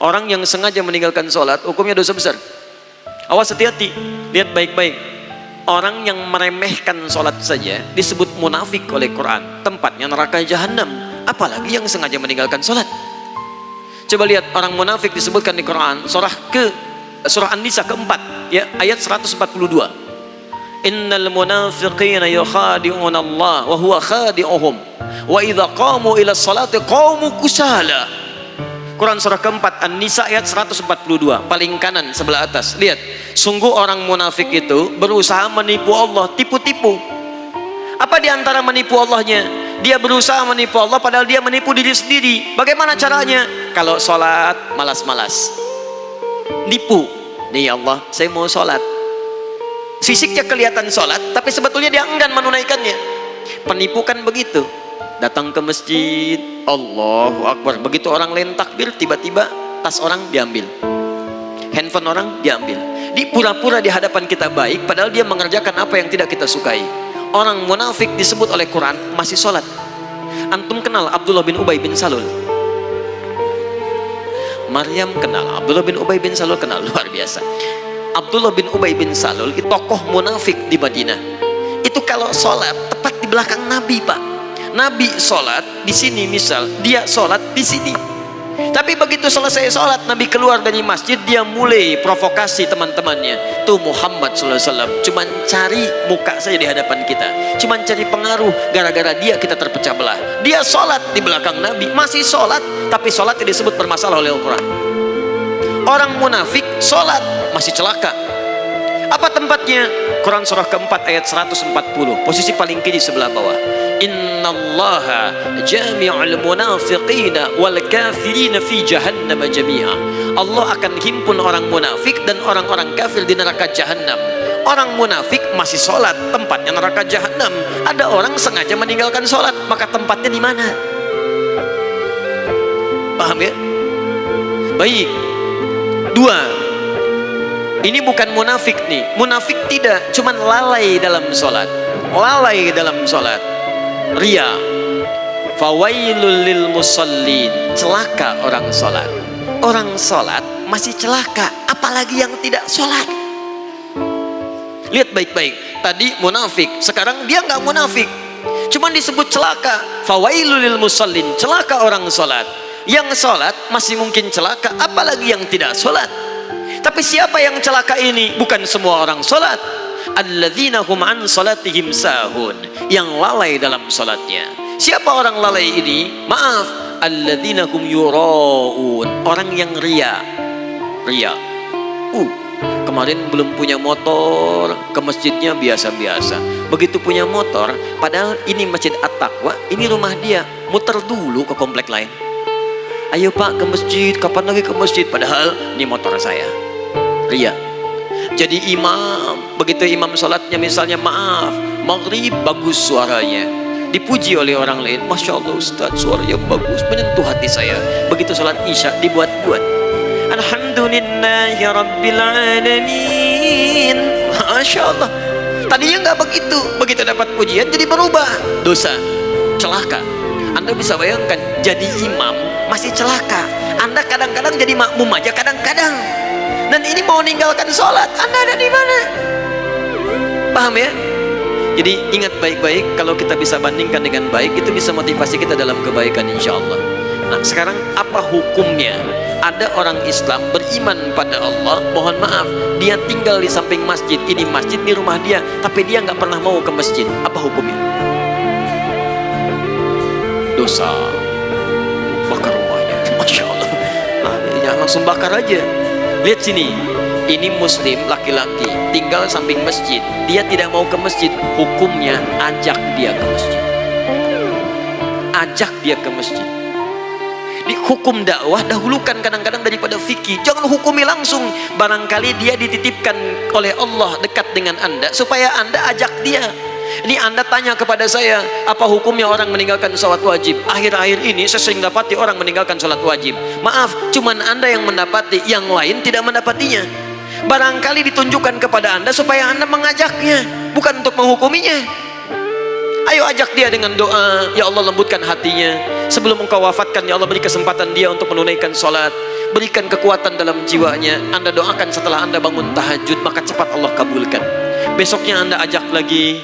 Orang yang sengaja meninggalkan sholat, hukumnya dosa besar. Awas, hati-hati, lihat baik-baik. Orang yang meremehkan sholat saja disebut munafik oleh Quran, tempatnya neraka jahanam. Apalagi yang sengaja meninggalkan sholat. Coba lihat, orang munafik disebutkan di Quran, surah An-Nisa keempat, ya, ayat 142. Innal munafiqina yukhadi'una Allah wa huwa khadi'uhum wa idza qamu ila sholati qamu kusala. Quran surah keempat An-Nisa ayat 142, paling kanan sebelah atas. Lihat, sungguh orang munafik itu berusaha menipu Allah, tipu-tipu. Apa diantara menipu Allahnya? Dia berusaha menipu Allah padahal dia menipu diri sendiri. Bagaimana caranya? Kalau sholat malas-malas, nipu. Nih Allah, saya mau sholat. Fisiknya kelihatan sholat, tapi sebetulnya dia enggan menunaikannya. Penipu kan begitu. Datang ke masjid, Allahu Akbar, begitu orang lain takbir, tiba-tiba tas orang diambil, handphone orang diambil. Di pura-pura di hadapan kita baik, padahal dia mengerjakan apa yang tidak kita sukai. Orang munafik disebut oleh Quran masih sholat. Antum kenal Abdullah bin Ubay bin Salul? Maryam kenal, Abdullah bin Ubay bin Salul kenal, luar biasa. Abdullah bin Ubay bin Salul itu tokoh munafik di Madinah. Itu kalau sholat tepat di belakang Nabi, Pak. Nabi sholat di sini, misal dia sholat di sini, tapi begitu selesai sholat Nabi keluar dari masjid, dia mulai provokasi teman-temannya. Tuh Muhammad SAW cuman cari muka saja di hadapan kita, cuman cari pengaruh. Gara-gara dia kita terpecah belah. Dia sholat di belakang Nabi, masih sholat, tapi sholatnya disebut bermasalah oleh Al-Quran. Orang munafik sholat masih celaka. Apa tempatnya? Quran surah keempat ayat 140, posisi paling kiri sebelah bawah. Innallaha jami'ul munafiqina wal kafirina fi jahannam jami'a. Allah akan himpun orang munafik dan orang-orang kafir di neraka jahanam. Orang munafik masih sholat, tempatnya neraka jahanam. Ada orang sengaja meninggalkan sholat, maka tempatnya di mana? Paham ya? Baik. Dua, ini bukan munafik nih. Munafik tidak, cuman lalai dalam sholat. Lalai dalam sholat, ria. Fawailul lil musallin, celaka orang sholat. Orang sholat masih celaka, apalagi yang tidak sholat. Lihat baik-baik, tadi munafik, sekarang dia nggak munafik, cuman disebut celaka. Fawailul lil musallin, celaka orang sholat. Yang sholat masih mungkin celaka, apalagi yang tidak sholat. Tapi siapa yang celaka ini? Bukan semua orang sholat. Alladzina hum an salatihim sahun, yang lalai dalam sholatnya. Siapa orang lalai ini? Maaf, alladzina hum yura'un, orang yang ria. Ria. Kemarin belum punya motor, ke masjidnya biasa-biasa. Begitu punya motor, padahal ini masjid At-Taqwa, ini rumah dia, muter dulu ke komplek lain. Ayo Pak ke masjid, kapan lagi ke masjid? Padahal ini motor saya. Ria. Jadi imam, begitu imam sholatnya misalnya maaf, maghrib bagus suaranya, dipuji oleh orang lain, Masya Allah Ustaz suaranya bagus, menyentuh hati saya. Begitu sholat isya dibuat-buat, Alhamdulillahi Rabbil Alamin, Masya Allah. Tadinya nggak begitu, begitu dapat pujian jadi berubah. Dosa, celaka. Anda bisa bayangkan, jadi imam masih celaka. Anda kadang-kadang jadi makmum aja kadang-kadang. Dan ini mau meninggalkan sholat, Anda ada di mana? Paham ya? Jadi ingat baik-baik, kalau kita bisa bandingkan dengan baik, itu bisa motivasi kita dalam kebaikan insya Allah. Nah sekarang apa hukumnya? Ada orang Islam beriman pada Allah, mohon maaf, dia tinggal di samping masjid, ini masjid, ini rumah dia, tapi dia nggak pernah mau ke masjid. Apa hukumnya? Dosa. Bakar rumahnya, Masya Allah. Nah, ya langsung bakar aja. Lihat sini, ini muslim laki-laki tinggal samping masjid, dia tidak mau ke masjid, hukumnya ajak dia ke masjid. Ajak dia ke masjid. Di hukum dakwah dahulukan kadang-kadang daripada fikih. Jangan hukumi langsung. Barangkali dia dititipkan oleh Allah dekat dengan Anda, supaya Anda ajak dia. Ini Anda tanya kepada saya, apa hukumnya orang meninggalkan sholat wajib? Akhir-akhir ini saya sering dapati orang meninggalkan sholat wajib. Maaf, cuman Anda yang mendapati, yang lain tidak mendapatinya. Barangkali ditunjukkan kepada Anda supaya Anda mengajaknya, bukan untuk menghukuminya. Ayo ajak dia dengan doa, ya Allah lembutkan hatinya. Sebelum engkau wafatkan, ya Allah beri kesempatan dia untuk menunaikan sholat, berikan kekuatan dalam jiwanya. Anda doakan setelah Anda bangun tahajud, maka cepat Allah kabulkan. Besoknya Anda ajak lagi,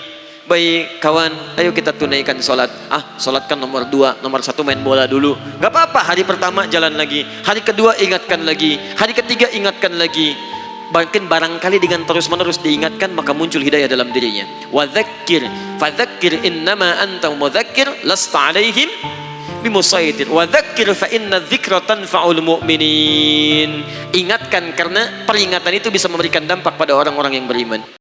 baik kawan, ayo kita tunaikan sholat. Sholat kan nomor 2, nomor 1 main bola dulu, gak apa-apa. Hari pertama jalan lagi, hari kedua ingatkan lagi, hari ketiga ingatkan lagi. Bahkan barangkali dengan terus-menerus diingatkan, maka muncul hidayah dalam dirinya. Wadzakir fadzakir innama anta mudzakir lasta alaihim bimusaitir wadzakir fa inna dzikra tanfa'ul mu'minin. Ingatkan karena peringatan itu bisa memberikan dampak pada orang-orang yang beriman.